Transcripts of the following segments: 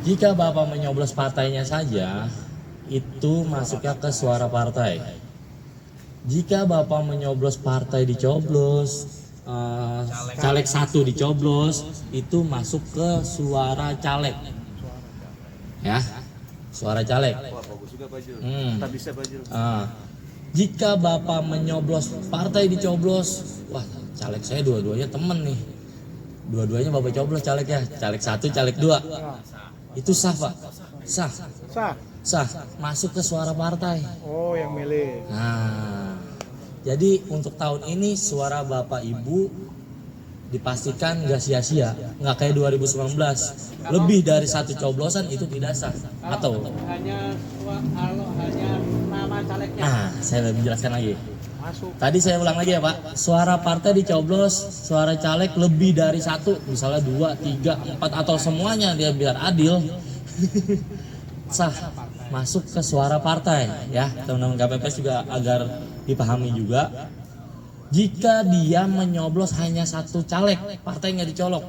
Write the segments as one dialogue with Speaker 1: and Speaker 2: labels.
Speaker 1: Jika Bapak menyoblos partainya saja, itu masuknya ke suara partai. Jika Bapak menyoblos partai dicoblos, caleg satu dicoblos, itu masuk ke suara caleg. Ya, suara caleg.
Speaker 2: Wah, bagus juga Pak Jul. Tak bisa Pak Jul.
Speaker 1: Jika Bapak menyoblos partai dicoblos, wah caleg saya dua-duanya temen nih. Dua-duanya Bapak coblos calegnya, caleg satu, caleg dua. Itu sah Pak? Sah.
Speaker 3: Sah.
Speaker 1: Sah, masuk ke suara partai.
Speaker 3: Oh, yang milih.
Speaker 1: Nah, jadi untuk tahun ini suara Bapak Ibu dipastikan nggak sia-sia, nggak kayak 2019. Lebih dari satu coblosan itu tidak sah. Atau?
Speaker 4: Hanya nama calegnya.
Speaker 1: Nah, saya lebih jelaskan lagi.
Speaker 3: Masuk.
Speaker 1: Tadi saya ulang lagi ya Pak, suara partai dicoblos, suara caleg lebih dari satu, misalnya 2, 3, 4 atau semuanya dia biar adil, sah masuk ke suara partai ya teman-teman KPPS juga agar dipahami juga. Jika dia menyoblos hanya satu caleg, partai nggak dicolok,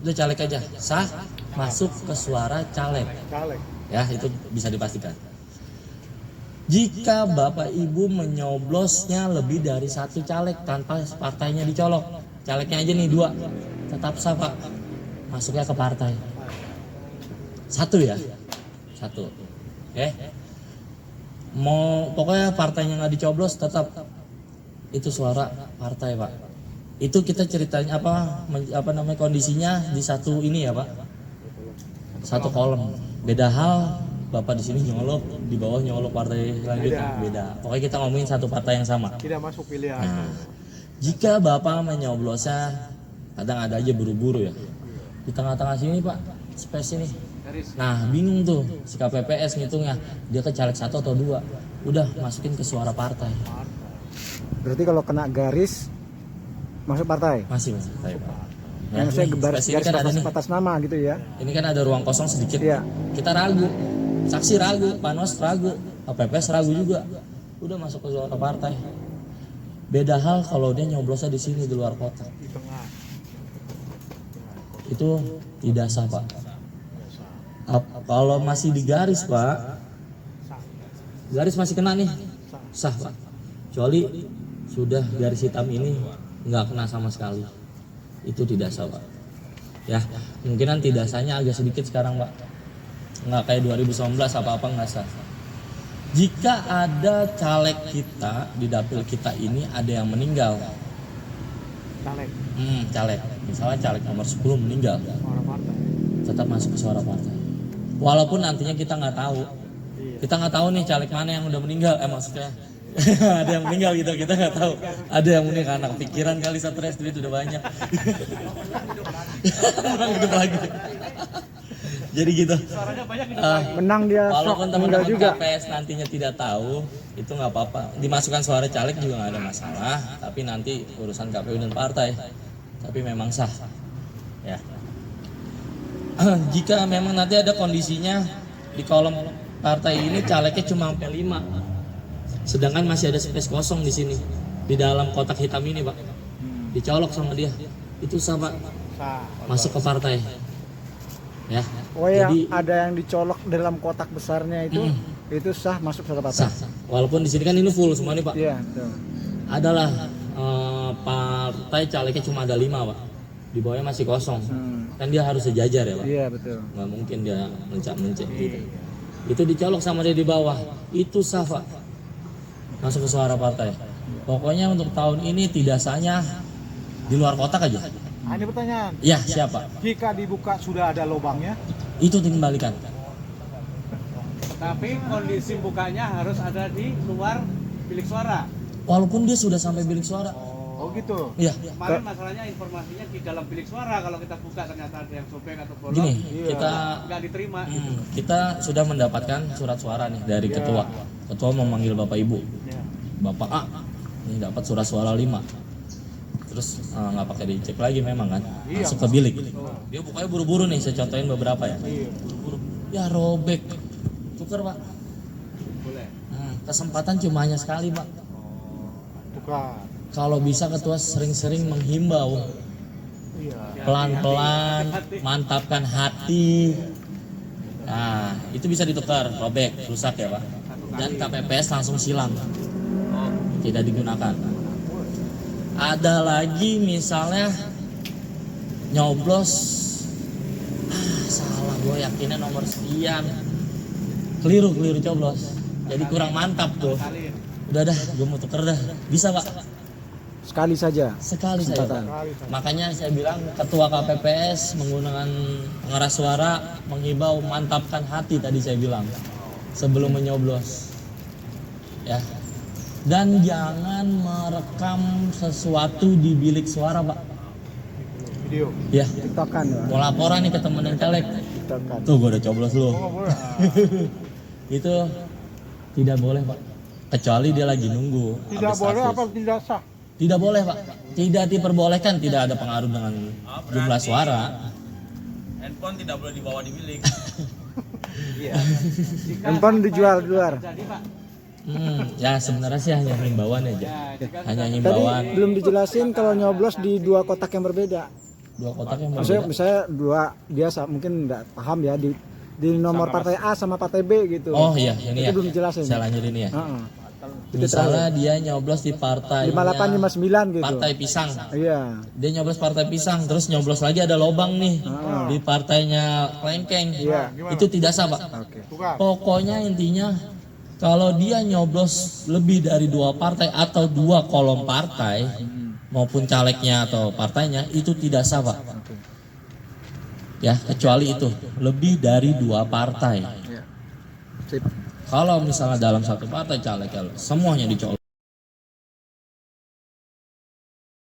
Speaker 1: udah caleg aja, sah masuk ke suara caleg
Speaker 3: Caleg.
Speaker 1: ya, itu bisa dipastikan. Jika Bapak Ibu menyoblosnya lebih dari satu caleg tanpa partainya dicolok, calegnya aja nih 2, tetap sah Pak, masuknya ke partai. Satu ya, satu. Oke. Mau pokoknya partainya nggak dicoblos tetap itu suara partai Pak. Itu kita ceritanya apa namanya kondisinya di satu ini ya Pak, satu kolom. Beda hal Bapak di sini nyolok, di bawah nyolok partai selanjutnya, beda. Pokoknya kita ngomongin satu partai yang sama.
Speaker 3: Tidak masuk pilihan.
Speaker 1: Nah, jika Bapak menyoblosnya, kadang ada aja buru-buru ya. Di tengah-tengah sini Pak, space ini. Nah, bingung tuh si KPPS ngitungnya, dia ke caleg 1 atau 2. Udah masukin ke suara partai.
Speaker 5: Berarti kalau kena garis masuk partai.
Speaker 1: Masih partai Pak.
Speaker 5: Yang saya
Speaker 1: nih,
Speaker 5: garis
Speaker 1: space ini kan ada nih.
Speaker 5: atas nama gitu ya.
Speaker 1: Ini kan ada ruang kosong sedikit.
Speaker 5: Iya.
Speaker 1: Kita ragu, saksi ragu, Panos ragu, KPPS ragu juga. Udah masuk ke suara partai. Beda hal kalau dia nyoblosnya di sini di luar kota.
Speaker 3: Di tengah.
Speaker 1: Itu tidak sah Pak. Kalau masih di garis Pak, garis masih kena nih, sah Pak. Kecuali sudah garis hitam ini nggak kena sama sekali, itu tidak sah Pak. Ya, kemungkinan tidak sahnya agak sedikit sekarang Pak. Nggak kayak 2019 apa-apa nggak sah. Jika ada caleg kita di dapil kita ini ada yang meninggal,
Speaker 3: Caleg.
Speaker 1: caleg, misalnya caleg nomor 10 meninggal,
Speaker 3: Orang partai.
Speaker 1: tetap masuk ke suara partai. Walaupun nantinya kita nggak tahu, kita nggak tahu nih caleg mana yang udah meninggal, maksudnya ada yang meninggal gitu, kita nggak tahu. Ada yang meninggal karena pikiran kali, stres, duit udah banyak. Orang hidup lagi. Jadi gitu.
Speaker 5: Menang dia
Speaker 1: Walaupun
Speaker 5: sok meninggal
Speaker 1: teman-teman
Speaker 5: juga.
Speaker 1: KPS nantinya tidak tahu, itu nggak apa-apa. Dimasukkan suara caleg juga nggak ada masalah. Tapi nanti urusan KPU dan partai. Tapi memang sah. Ya. Jika memang nanti ada kondisinya di kolom partai ini calegnya cuma sampai 5, sedangkan masih ada space kosong di sini di dalam kotak hitam ini Pak, dicolok sama dia, itu sama
Speaker 3: Sah.
Speaker 1: masuk ke partai. Ya.
Speaker 5: Oh yang
Speaker 1: Jadi
Speaker 5: ada yang dicolok dalam kotak besarnya itu sah masuk suara partai.
Speaker 1: sah. Walaupun di sini kan ini full semua nih Pak.
Speaker 5: Iya, betul.
Speaker 1: Adalah partai calegnya cuma ada 5 Pak. Di bawahnya masih kosong. Kan dia harus sejajar ya Pak.
Speaker 5: Iya, betul.
Speaker 1: Nggak mungkin dia mencak-mencak gitu. Itu dicolok sama dia di bawah, itu sah Pak, masuk ke suara partai. Pokoknya untuk tahun ini tidak sahnya di luar kotak aja.
Speaker 3: Nah, ini pertanyaan.
Speaker 1: Ya siapa?
Speaker 3: Jika dibuka sudah ada lubangnya,
Speaker 1: Itu dikembalikan.
Speaker 4: Tapi kondisi bukanya harus ada di luar bilik suara.
Speaker 1: Walaupun dia sudah sampai bilik suara.
Speaker 3: oh gitu.
Speaker 1: Iya.
Speaker 4: Kemarin masalahnya informasinya di dalam bilik suara, kalau kita buka ternyata ada yang sobek atau bolong,
Speaker 1: Gini,
Speaker 3: Iya.
Speaker 1: kita
Speaker 4: nggak diterima.
Speaker 1: kita sudah mendapatkan surat suara nih dari ketua. Ketua memanggil Bapak Ibu.
Speaker 3: Ya.
Speaker 1: Bapak A, ini dapat surat suara 5. Terus nggak pakai dicek lagi memang kan, masuk ke bilik. Dia bukanya buru-buru nih, saya contohin beberapa ya. Buru-buru, ya robek, tuker Pak.
Speaker 4: Boleh.
Speaker 1: Kesempatan cuma hanya sekali Pak.
Speaker 3: Tukar.
Speaker 1: Kalau bisa ketua sering-sering menghimbau,
Speaker 3: Iya.
Speaker 1: pelan-pelan, mantapkan hati. Nah, itu bisa ditukar, robek, rusak ya Pak. Dan KPPS langsung silang, tidak digunakan. Ada lagi misalnya nyoblos, salah gue yakinnya nomor sekian, keliru coblos, jadi kurang mantap tuh. Udah dah, gue mau tuker dah, bisa Pak?
Speaker 5: Sekali saja.
Speaker 1: Sekali saja Pak. Makanya saya bilang ketua KPPS menggunakan pengeras suara menghibau mantapkan hati tadi saya bilang sebelum menyoblos, ya. Dan jangan merekam sesuatu di bilik suara Pak.
Speaker 3: Video.
Speaker 1: Ya,
Speaker 5: Tiktokan Pak.
Speaker 1: mau laporan nih ke temen yang caleg.
Speaker 5: Tiktokan.
Speaker 1: Tuh gue udah coblos lu.
Speaker 3: Oh, boleh.
Speaker 1: Itu tidak boleh Pak. Kecuali dia lagi nunggu.
Speaker 3: Tidak
Speaker 1: habis
Speaker 3: boleh
Speaker 1: habis.
Speaker 3: apa tidak sah?
Speaker 1: Tidak boleh Pak. Tidak diperbolehkan, tidak ada pengaruh dengan jumlah suara.
Speaker 2: Handphone tidak boleh dibawa di bilik.
Speaker 5: Handphone dijual di luar.
Speaker 4: Jadi Pak,
Speaker 1: Ya sebenarnya sih hanya himbauan aja. Hanya
Speaker 5: Tadi
Speaker 1: himbauan.
Speaker 5: belum dijelasin kalau nyoblos di 2 kotak yang berbeda.
Speaker 1: Dua kotak yang
Speaker 5: Maksudnya
Speaker 1: berbeda.
Speaker 5: misalnya 2, dia mungkin nggak paham ya di nomor partai A sama partai B gitu.
Speaker 1: Oh iya, ini
Speaker 5: Itu
Speaker 1: ya.
Speaker 5: belum dijelasin.
Speaker 1: Saya lanjutin ya.
Speaker 5: Heeh.
Speaker 1: Misalnya dia nyoblos di partai
Speaker 5: 5859 gitu.
Speaker 1: Partai Pisang.
Speaker 5: Iya.
Speaker 1: Dia nyoblos partai Pisang, terus nyoblos lagi ada lobang nih di partainya Klengkeng.
Speaker 5: Iya.
Speaker 1: Itu tidak sah Pak.
Speaker 5: Oke.
Speaker 3: Tukar.
Speaker 1: Pokoknya intinya kalau dia nyoblos lebih dari 2 partai atau 2 kolom partai maupun calegnya atau partainya itu tidak sah Pak. Ya, kecuali itu lebih dari 2 partai.
Speaker 5: Iya. Sip.
Speaker 1: Kalau misalnya dalam satu partai caleg semuanya dicolok.